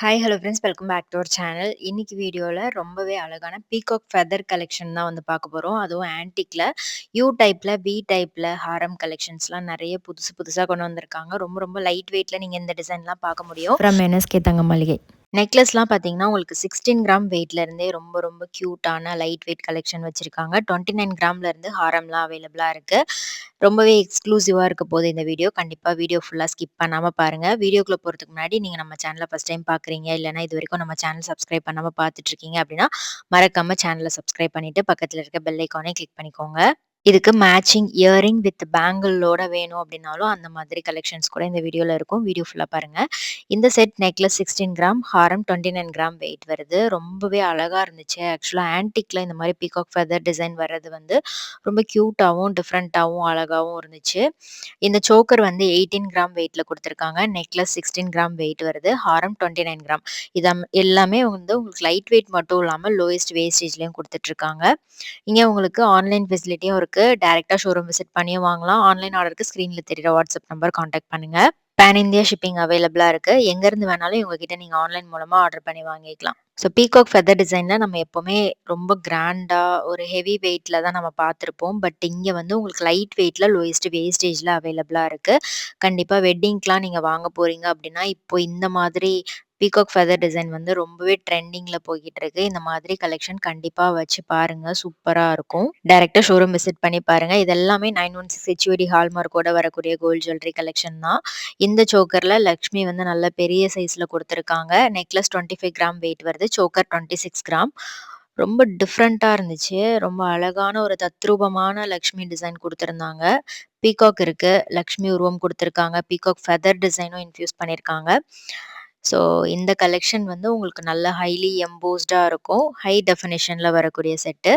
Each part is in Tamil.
Hi hello friends welcome back to our channel. இன்னைக்கு வீடியோல ரொம்பவே அழகான பீகாக் ஃபெதர் கலெக்ஷன் தான் வந்து பார்க்க போறோம். அதுவும் ஆன்டிக்ல யூ டைப்ல, வி டைப்ல ஹாரம் கலெக்ஷன்ஸ்லாம் நெறைய புதுசு புதுசா கொண்டு வந்திருக்காங்க. ரொம்ப ரொம்ப லைட் வெயிட்ல நீங்க இந்த டிசைன்லாம் பார்க்க முடியும். ஃப்ரம் என்எஸ்கே தங்க மளிகை. நெக்லஸ்லாம் பார்த்தீங்கன்னா, உங்களுக்கு 16 கிராம் வெயிட்ல இருந்தே ரொம்ப ரொம்ப கியூட்டான லைட் வெயிட் கலெக்ஷன் வச்சிருக்காங்க. 29 கிராம்ல இருந்து ஹாரம்லாம் அவைலபிளா இருக்கு. ரொம்பவே எக்ஸ்க்ளூசிவா இருக்க போது இந்த வீடியோ. கண்டிப்பா வீடியோ ஃபுல்லா ஸ்கிப் பண்ணாம பாருங்க. வீடியோக்குள்ள போறதுக்கு முன்னாடி நீங்க நம்ம சேனல ஃபர்ஸ்ட் டைம் பார்க்குறீங்க, இல்லன்னா இதுவரைக்கும் நம்ம சேனல் சப்ஸ்கிரைப் பண்ணாம பார்த்துட்டு இருக்கீங்க அப்படின்னா, மறக்காம சேனல சப்ஸ்கிரைப் பண்ணிட்டு பக்கத்துல இருக்க பெல் ஐகானையும் கிளிக் பண்ணிக்கோங்க. இதுக்கு மேட்சிங் இயரிங் வித் பேங்கிளோட வேணும் அப்படின்னாலும் அந்த மாதிரி கலெக்ஷன்ஸ் கூட இந்த வீடியோல இருக்கும். வீடியோ ஃபுல்லா பாருங்க. இந்த செட் நெக்லஸ் 16 கிராம், ஹாரம் 29 கிராம் வெயிட் வருது. ரொம்பவே அழகா இருந்துச்சு. ஆக்சுவலா ஆன்டிக்ல இந்த மாரி பீகாக் ஃபெதர் டிசைன் வர்றது வந்து ரொம்ப கியூட்டாவும், டிஃப்ரெண்ட்டாவும், அழகாவும் இருந்துச்சு. இந்த சோக்கர் வந்து 18 கிராம் வெயிட்ல குடுத்துருக்காங்க. நெக்லஸ் 16 கிராம் வெயிட் வருது. ஹாரம் 29 கிராம். எல்லாமே வந்து உங்களுக்கு லைட் வெயிட் மட்டும் இல்லாம லோயஸ்ட் வேஸ்டேஜ்லயும் குடுத்துட்டுருக்காங்க. இங்க உங்களுக்கு ஆன்லைன் ஃபெசிலிட்டியும் இருக்கு. டைரக்ட்டா ஷோரூம் விசிட் பண்ணியும் வாங்கலாம். ஆன்லைன் ஆர்டருக்கு ஸ்க்ரீன்ல தெரியிற வாட்ஸ்அப் நம்பர் கான்டாக்ட் பண்ணுங்க. பேன் இந்தியா ஷிப்பிங் அவைலபிளா இருக்கு. எங்கேருந்து வேணாலும் இவங்க கிட்ட நீங்க ஆன்லைன் மூலமா ஆர்டர் பண்ணி வாங்கிக்கலாம். ஸோ பீகாக் ஃபெதர் டிசைன்ல நம்ம எப்பவுமே ரொம்ப கிராண்டா ஒரு ஹெவி வெயிட்ல தான் நம்ம பார்த்துருப்போம். பட் இங்க வந்து உங்களுக்கு லைட் வெயிட்ல லோயஸ்ட் வேஸ்டேஜ்ல அவைலபிளா இருக்கு. கண்டிப்பா வெட்டிங்க்குலாம் நீங்க வாங்க போறீங்க அப்படின்னா, இப்போ இந்த மாதிரி பீகாக் ஃபெதர் டிசைன் வந்து ரொம்பவே ட்ரெண்டிங்ல போய்க்கிட்டு இருக்கு. இந்த மாதிரி கலெக்ஷன் கண்டிப்பா வச்சு பாருங்க. சூப்பரா இருக்கும். டைரக்ட்டா ஷோரூம் விசிட் பண்ணி பாருங்க. இது எல்லாமே 916 ஹெச்யூடி ஹால்மார்க்கோட வரக்கூடிய கோல்ட் ஜுவல்லரி கலெக்ஷன் தான். இந்த சோக்கர்ல லக்ஷ்மி வந்து நல்ல பெரிய சைஸ்ல குடுத்துருக்காங்க. நெக்லஸ் 25 கிராம் வெயிட் வருது. Choker 26 gram. ரொம்ப டிஃப்ரெண்ட்டா இருந்துச்சு. ரொம்ப அழகான ஒரு தத்ரூபமான லக்ஷ்மி டிசைன் குடுத்திருந்தாங்க. பீகாக் இருக்கு. லக்ஷ்மி உருவம் குடுத்திருக்காங்க. பீகாக் ஃபெதர் டிசைனும் இன்ஃப்யூஸ் பண்ணியிருக்காங்க. ஸோ இந்த கலெக்ஷன் வந்து உங்களுக்கு நல்ல ஹைலி எம்போஸ்டா இருக்கும். ஹை டெஃபினிஷன்ல வரக்கூடிய செட்டு.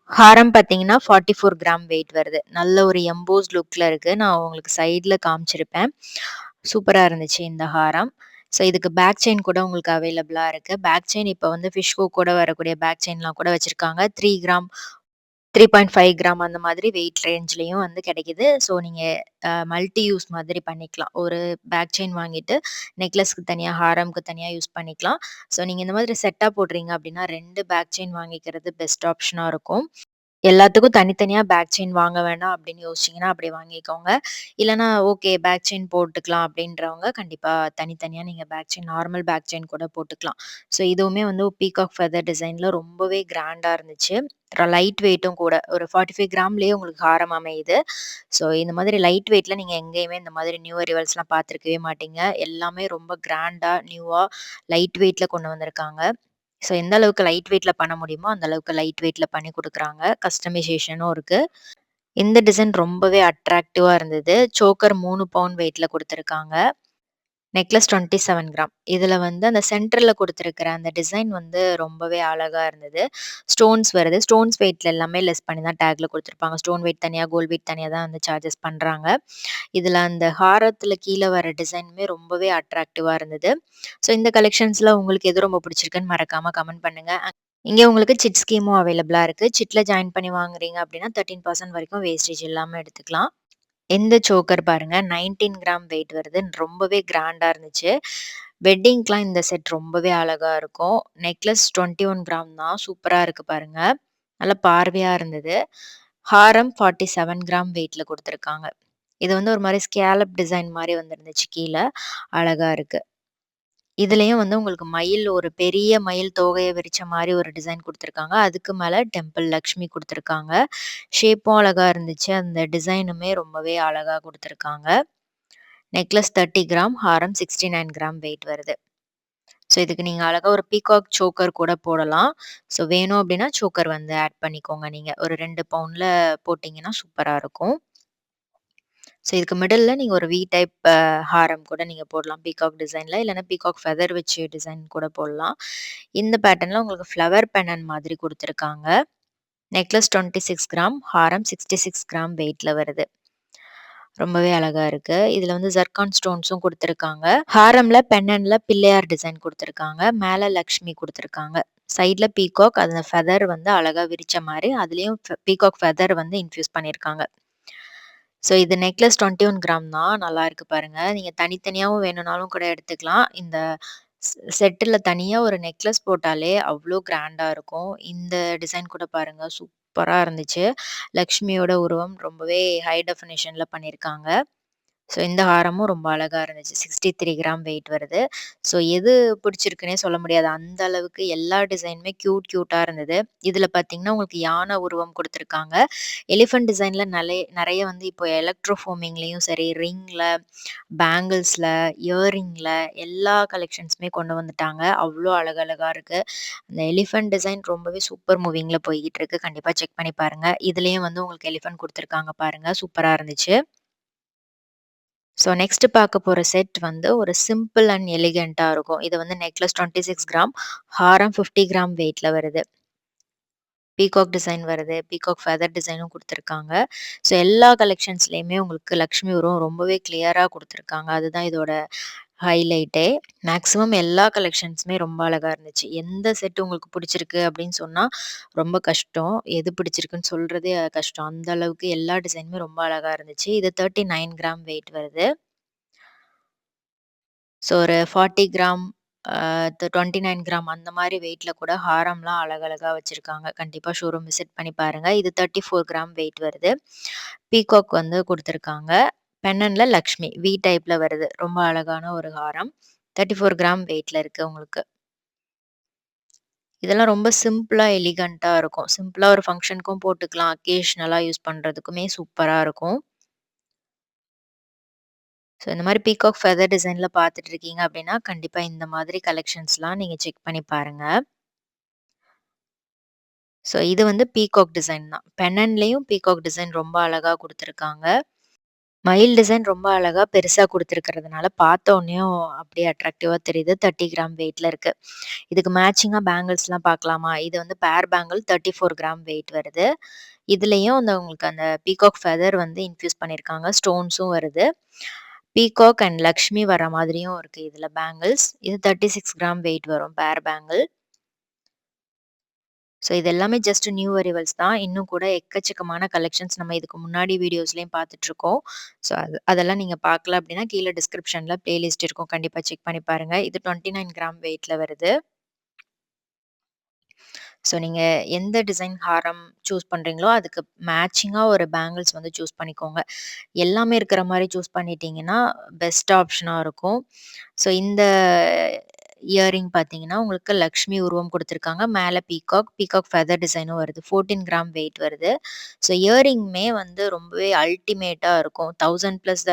ஹாரம் பார்த்தீங்கன்னா, 44 கிராம் வெயிட் வருது. நல்ல ஒரு எம்போஸ்ட் லுக்ல இருக்கு. நான் உங்களுக்கு சைட்ல காமிச்சிருப்பேன். சூப்பரா இருந்துச்சு இந்த ஹாரம். ஸோ இதுக்கு பேக் செயின் கூட உங்களுக்கு அவைலபிளா இருக்கு. பேக் செயின் இப்ப வந்து ஃபிஷ் ஹூக்கோட வரக்கூடிய பேக் செயின்லாம் கூட வச்சிருக்காங்க. 3 கிராம், 3.5 கிராம் அந்த மாதிரி வெயிட் ரேஞ்ச்லயும் வந்து கிடைக்குது. ஸோ நீங்க மல்டி யூஸ் மாதிரி பண்ணிக்கலாம். ஒரு பேக் செயின் வாங்கிட்டு நெக்லஸ்க்கு தனியா, ஹாரம்க்கு தனியா யூஸ் பண்ணிக்கலாம். ஸோ நீங்க இந்த மாதிரி செட்டா போடுறீங்க அப்படின்னா 2 பேக் செயின் வாங்கிக்கிறது பெஸ்ட் ஆப்ஷனா இருக்கும். எல்லாத்துக்கும் தனித்தனியா பேக் செயின் வாங்க வேண்டாம் அப்படின்னு யோசிச்சீங்கன்னா, அப்படி வாங்கிக்கோங்க. இல்லன்னா ஓகே பேக் செயின் போட்டுக்கலாம் அப்படின்றவங்க கண்டிப்பா தனித்தனியா நீங்க back chain normal back chain கூட போட்டுக்கலாம். ஸோ இதுவுமே வந்து பீகாக் ஃபெதர் டிசைன்ல ரொம்பவே கிராண்டா இருந்துச்சு. லைட் வெயிட்டும் கூட. ஒரு 45 கிராம்லயே உங்களுக்கு ஹாரம் அமையுது. ஸோ இந்த மாதிரி லைட் வெயிட்ல நீங்க எங்கேயுமே இந்த மாதிரி நியூ அரைவல்ஸ்லாம் பார்த்துருக்கவே மாட்டீங்க. எல்லாமே ரொம்ப கிராண்டா, நியூவா லைட் வெயிட்ல கொண்டு வந்திருக்காங்க. ஸோ எந்த அளவுக்கு லைட் வெயிட்ல பண்ண முடியுமோ, அந்த அளவுக்கு லைட் வெயிட்ல பண்ணி குடுக்குறாங்க. கஸ்டமைசேஷனும் இருக்கு. இந்த டிசைன் ரொம்பவே அட்ராக்டிவா இருந்தது. சோக்கர் 3 பவுண்ட் வெயிட்ல குடுத்துருக்காங்க. Necklace 27 gram. இதுல வந்து அந்த சென்டர்ல குடுத்திருக்கிற அந்த டிசைன் வந்து ரொம்பவே அழகா இருந்தது. ஸ்டோன்ஸ் வருது. ஸ்டோன்ஸ் வெயிட்ல எல்லாமே லெஸ் பண்ணி தான் டேக்ல குடுத்துருப்பாங்க. ஸ்டோன் வெயிட் தனியா, கோல்ட் வெயிட் தனியா தான் வந்து சார்ஜஸ் பண்றாங்க. இதுல அந்த ஹாரத்துல கீழ வர டிசைனுமே ரொம்பவே அட்ராக்டிவா இருந்தது. ஸோ இந்த கலெக்ஷன்ஸ்ல உங்களுக்கு எது ரொம்ப பிடிச்சிருக்குன்னு மறக்காம கமெண்ட் பண்ணுங்க. இங்க உங்களுக்கு சிட் ஸ்கீமும் அவைலபிளா இருக்கு. சிட்ல ஜாயின் பண்ணி வாங்குறீங்க அப்படின்னா 13% வரைக்கும் வேஸ்டேஜ் இல்லாம எடுத்துக்கலாம். இந்த சோக்கர் பாருங்க 19 கிராம் வெயிட் வருது. ரொம்பவே கிராண்டா இருந்துச்சு. வெட்டிங்க்குலாம் இந்த செட் ரொம்பவே அழகா இருக்கும். நெக்லஸ் 21 கிராம் தான். சூப்பரா இருக்கு பாருங்க. நல்லா பார்வையா இருந்தது. ஹாரம் 47 கிராம் வெயிட்ல குடுத்துருக்காங்க. இது வந்து ஒரு மாரி ஸ்கேலப் டிசைன் மாரி வந்துருந்துச்சு கீழ. அழகா இருக்கு. இதுலயும் வந்து உங்களுக்கு மயில் ஒரு பெரிய மயில் தோகைய விரிச்ச மாரி ஒரு டிசைன் குடுத்துருக்காங்க. அதுக்கு மேல டெம்பிள் லக்ஷ்மி குடுத்துருக்காங்க. ஷேப்பும் அழகா இருந்துச்சு. அந்த டிசைனுமே ரொம்பவே அழகா குடுத்துருக்காங்க. நெக்லஸ் 30 கிராம், ஹாரம் 69 கிராம் வெயிட் வருது. ஸோ இதுக்கு நீங்க அழகா ஒரு பீகாக் சோக்கர் கூட போடலாம். ஸோ வேணும் அப்டின்னா சோக்கர் வந்து ஆட் பண்ணிக்கோங்க நீங்க. ஒரு 2 பவுண்ட்ல போட்டீங்கன்னா சூப்பரா இருக்கும். ஸோ இதுக்கு மிடில்ல நீங்க ஒரு வி டைப் ஹாரம் கூட நீங்க போடலாம். பீகாக் டிசைன்ல. இல்லன்னா பீகாக் ஃபெதர் வச்சு டிசைன் கூட போடலாம். இந்த பேட்டர்ன்ல உங்களுக்கு ஃப்ளவர் பெனன் மாதிரி குடுத்துருக்காங்க. நெக்லஸ் 26 கிராம், ஹாரம் 66 கிராம் வெயிட்ல வருது. ரொம்பவே அழகா இருக்கு. இதுல வந்து ஜர்கான் ஸ்டோன்ஸும் குடுத்துருக்காங்க. ஹாரம்ல பென்னன்ல பிள்ளையார் டிசைன் குடுத்துருக்காங்க. மேல லக்ஷ்மி குடுத்துருக்காங்க. சைட்ல பீகாக் அந்த ஃபெதர் வந்து அழகா விரிச்ச மாரி, அதுலயும் பீகாக் ஃபெதர் வந்து இன்ஃப்யூஸ் பண்ணியிருக்காங்க. ஸோ இது நெக்லஸ் 21 கிராம் தான். நல்லா இருக்கு பாருங்க. நீங்க தனித்தனியாவும் வேணும்னாலும் கூட எடுத்துக்கலாம். இந்த செட்டுல தனியா ஒரு நெக்லஸ் போட்டாலே அவ்ளோ கிராண்டா இருக்கும். இந்த டிசைன் கூட பாருங்க சூப்பரா இருந்துச்சு. லக்ஷ்மியோட உருவம் ரொம்பவே ஹை டெஃபினிஷன்ல பண்ணியிருக்காங்க. ஸோ இந்த ஹாரமும் ரொம்ப அழகா இருந்துச்சு. 63 கிராம் வெயிட் வருது. ஸோ எது பிடிச்சிருக்குன்னே சொல்ல முடியாது. அந்த அளவுக்கு எல்லா டிசைனுமே கியூட்டா இருந்தது. இதில பார்த்தீங்கன்னா, உங்களுக்கு யானை உருவம் குடுத்துருக்காங்க. எலிஃபண்ட் டிசைன்ல நெறைய வந்து இப்போ எலக்ட்ரோ ஃபோமிங்லயும் சரி, ரிங்ல, பேங்கிள்ஸ்ல, இயரிங்ல எல்லா கலெக்ஷன்ஸுமே கொண்டு வந்துட்டாங்க. அவ்ளோ அழகழகா இருக்கு. அந்த எலிஃபண்ட் டிசைன் ரொம்பவே சூப்பர் மூவிங்ல போய்க்கிட்டு இருக்கு. கண்டிப்பா செக் பண்ணி பாருங்க. இதுலயும் வந்து உங்களுக்கு எலிஃபண்ட் குடுத்துருக்காங்க பாருங்க. சூப்பரா இருந்துச்சு. ஸோ நெக்ஸ்ட் பார்க்க போற செட் வந்து ஒரு சிம்பிள் அண்ட் எலிகன்ட்டா இருக்கும். இது வந்து நெக்லஸ் 26 கிராம், ஹாரம் 50 கிராம் வெயிட்ல வருது. பீகாக் டிசைன் வருது. பீகாக் ஃபெதர் டிசைனும் குடுத்துருக்காங்க. ஸோ எல்லா கலெக்ஷன்ஸ்லயுமே உங்களுக்கு லக்ஷ்மி உருவம் ரொம்பவே கிளியரா குடுத்துருக்காங்க. அதுதான் இதோட ஹைலைட்டே. மேக்ஸிமம் எல்லா கலெக்ஷன்ஸுமே ரொம்ப அழகா இருந்துச்சு. எந்த செட் உங்களுக்கு பிடிச்சிருக்கு அப்படின்னு சொன்னா ரொம்ப கஷ்டம். எது பிடிச்சிருக்குன்னு சொல்றதே கஷ்டம். அந்த அளவுக்கு எல்லா டிசைனுமே ரொம்ப அழகா இருந்துச்சு. இது 39 கிராம் வெயிட் வருது. ஸோ ஒரு 40 கிராம், 29 கிராம் அந்த மாரி வெயிட்ல கூட ஹாரம்லாம் அழகழகா வச்சிருக்காங்க. கண்டிப்பா ஷோரூம் விசிட் பண்ணி பாருங்க. இது 34 கிராம் வெயிட் வருது. பீகாக் வந்து குடுத்துருக்காங்க. பென்னன்ல லக்ஷ்மி டைப்ல வருது. ரொம்ப அழகான ஒரு ஹாரம். 34 கிராம் வெயிட்ல இருக்கு உங்களுக்கு. இதெல்லாம் ரொம்ப சிம்பிளா, எலிகன்ட்டா இருக்கும். சிம்பிளா ஒரு ஃபங்ஷனுக்கும் போட்டுக்கலாம். அக்கேஷனலா யூஸ் பண்றதுக்குமே சூப்பரா இருக்கும். ஸோ இந்த மாரி பீகாக் ஃபெதர் டிசைன்ல பார்த்துட்டு இருக்கீங்க அப்டின்னா, கண்டிப்பா இந்த மாதிரி கலெக்ஷன்ஸ்லாம் நீங்க செக் பண்ணி பாருங்க. ஸோ இது வந்து பீகாக் டிசைன் தான். பென்னன்லயும் பீகாக் டிசைன் ரொம்ப அழகா குடுத்துருக்காங்க. மயில் டிசைன் ரொம்ப அழகா பெருசா குடுத்துருக்கிறதுனால பார்த்தோனேயும் அப்படியே அட்ராக்டிவா தெரியுது. 30 கிராம் வெயிட்ல இருக்கு. இதுக்கு மேட்சிங்கா பேங்கிள்ஸ்லாம் பார்க்கலாமா? இது வந்து பேர் பேங்கிள் 34 கிராம் வெயிட் வருது. இதுலயும் உங்களுக்கு அந்த பீகாக் ஃபெதர் வந்து இன்ஃப்யூஸ் பண்ணியிருக்காங்க. ஸ்டோன்ஸும் வருது. பீகாக் அண்ட் லக்ஷ்மி வர மாதிரியும் இருக்கு இதுல பேங்கிள்ஸ். இது 36 கிராம் வெயிட் வரும் பேர் பேங்கிள். ஸோ இது எல்லாமே ஜஸ்ட் நியூ அரைவல்ஸ் தான். இன்னும் கூட எக்கச்சக்கமான கலெக்ஷன்ஸ் நம்ம இதுக்கு முன்னாடி வீடியோஸ்லயும் பார்த்துட்டுருக்கோம். ஸோ அதெல்லாம் நீங்க பார்க்கல அப்டின்னா, கீழ டிஸ்கிரிப்ஷன்ல பிளேலிஸ்ட் இருக்கும். கண்டிப்பா செக் பண்ணி பாருங்க. இது 29 கிராம் வெயிட்ல வருது. ஸோ நீங்க எந்த டிசைன் ஹாரம் சூஸ் பண்றீங்களோ, அதுக்கு மேட்சிங்கா ஒரு பேங்கிள்ஸ் வந்து சூஸ் பண்ணிக்கோங்க. எல்லாமே இருக்கிற மாரி சூஸ் பண்ணிட்டீங்கன்னா, பெஸ்ட் ஆப்ஷனா இருக்கும். ஸோ இந்த இயரிங் பார்த்தீங்கன்னா, உங்களுக்கு லக்ஷ்மி உருவம் குடுத்துருக்காங்க. மேல பீகாக் ஃபெதர் டிசைனும் வருது. 14 கிராம் வெயிட் வருது. ஸோ இயரிங்குமே வந்து ரொம்பவே அல்டிமேட்டா இருக்கும். 1000 பிளஸ்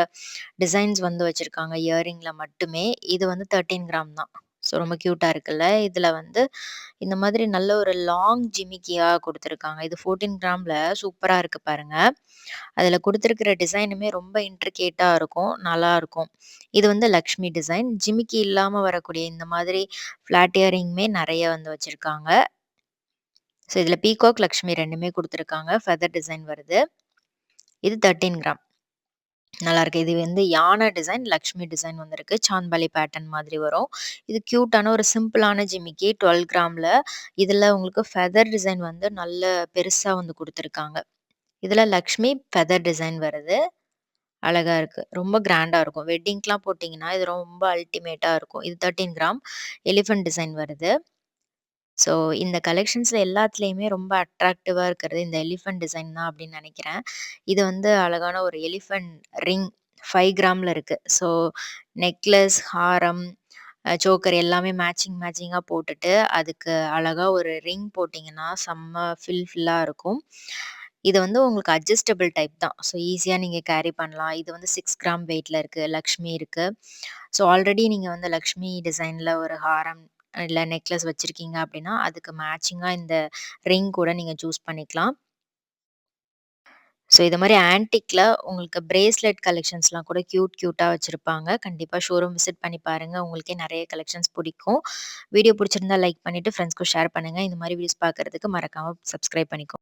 டிசைன்ஸ் வந்து வச்சிருக்காங்க இயரிங்ல மட்டுமே. இது வந்து 13 கிராம் தான். ஸோ ரொம்ப கியூட்டா இருக்குல்ல. இதுல வந்து இந்த மாதிரி நல்ல ஒரு லாங் ஜிமிக்கியா குடுத்துருக்காங்க. இது 14 கிராம்ல சூப்பரா இருக்கு பாருங்க. அதுல குடுத்திருக்கிற டிசைனுமே ரொம்ப இன்ட்ரிகேட்டா இருக்கும். நல்லாருக்கும். இது வந்து லக்ஷ்மி டிசைன். ஜிமிக்கி இல்லாம வரக்கூடிய இந்த மாதிரி ஃப்ளாட் இயரிங்குமே நெறைய வந்து வச்சிருக்காங்க. ஸோ இதுல பீகாக், லக்ஷ்மி 2மே குடுத்துருக்காங்க. ஃபெதர் டிசைன் வருது. இது 13 கிராம். நல்லாருக்கு. இது வந்து யானை டிசைன், லக்ஷ்மி டிசைன் வந்திருக்கு. சாந்த்பாலி பேட்டர்ன் மாதிரி வரும். இது கியூட்டான ஒரு சிம்பிளான ஜிமிக்கி 12 கிராம்ல. இதுல உங்களுக்கு ஃபெதர் டிசைன் வந்து நல்ல பெருசா வந்து குடுத்துருக்காங்க. இதுல லக்ஷ்மி ஃபெதர் டிசைன் வருது. அழகா இருக்கு. ரொம்ப கிராண்டா இருக்கும். வெட்டிங்க்குலாம் போட்டீங்கன்னா, இது ரொம்ப அல்டிமேட்டா இருக்கும். இது 13 கிராம் எலிஃபண்ட் டிசைன் வருது. ஸோ இந்த கலெக்ஷன்ஸ்ல எல்லாத்துலயுமே ரொம்ப அட்ராக்டிவா இருக்கிறது இந்த எலிஃபண்ட் டிசைன் தான் அப்படின்னு நெனைக்கிறேன். இது வந்து அழகான ஒரு எலிஃபண்ட் ரிங் 5 கிராம்ல இருக்கு. ஸோ நெக்லஸ், ஹாரம், சோக்கர் எல்லாமே மேட்சிங்கா போட்டுட்டு, அதுக்கு அழகா ஒரு ரிங் போட்டீங்கன்னா, செம்ம ஃபில்லா இருக்கும். இது வந்து உங்களுக்கு அட்ஜஸ்டபிள் டைப் தான். ஸோ ஈஸியா நீங்க கேரி பண்ணலாம். இது வந்து 6 கிராம் வெயிட்ல இருக்கு. லக்ஷ்மி இருக்கு. ஸோ ஆல்ரெடி நீங்க வந்து லக்ஷ்மி டிசைன்ல ஒரு ஹாரம் இல்ல நெக்லஸ் வச்சிருக்கீங்க அப்படின்னா, அதுக்கு மேட்சிங்கா இந்த ரிங் கூட நீங்க சூஸ் பண்ணிக்கலாம். ஸோ இது மாரி ஆன்டிக்ல உங்களுக்கு பிரேஸ்லெட் கலெக்ஷன்ஸ்லாம் கூட கியூட்டா வச்சிருப்பாங்க. கண்டிப்பா ஷோரூம் விசிட் பண்ணி பாருங்க. உங்களுக்கே நெறைய கலெக்ஷன்ஸ் புடிக்கும். வீடியோ புடிச்சிருந்தா லைக் பண்ணிட்டு ஃப்ரெண்ட்ஸ்க்கும் ஷேர் பண்ணுங்க. இந்த மாரி வீடியோஸ் பார்க்கறதுக்கு மறக்காம சப்ஸ்கிரைப் பண்ணிக்கோங்க.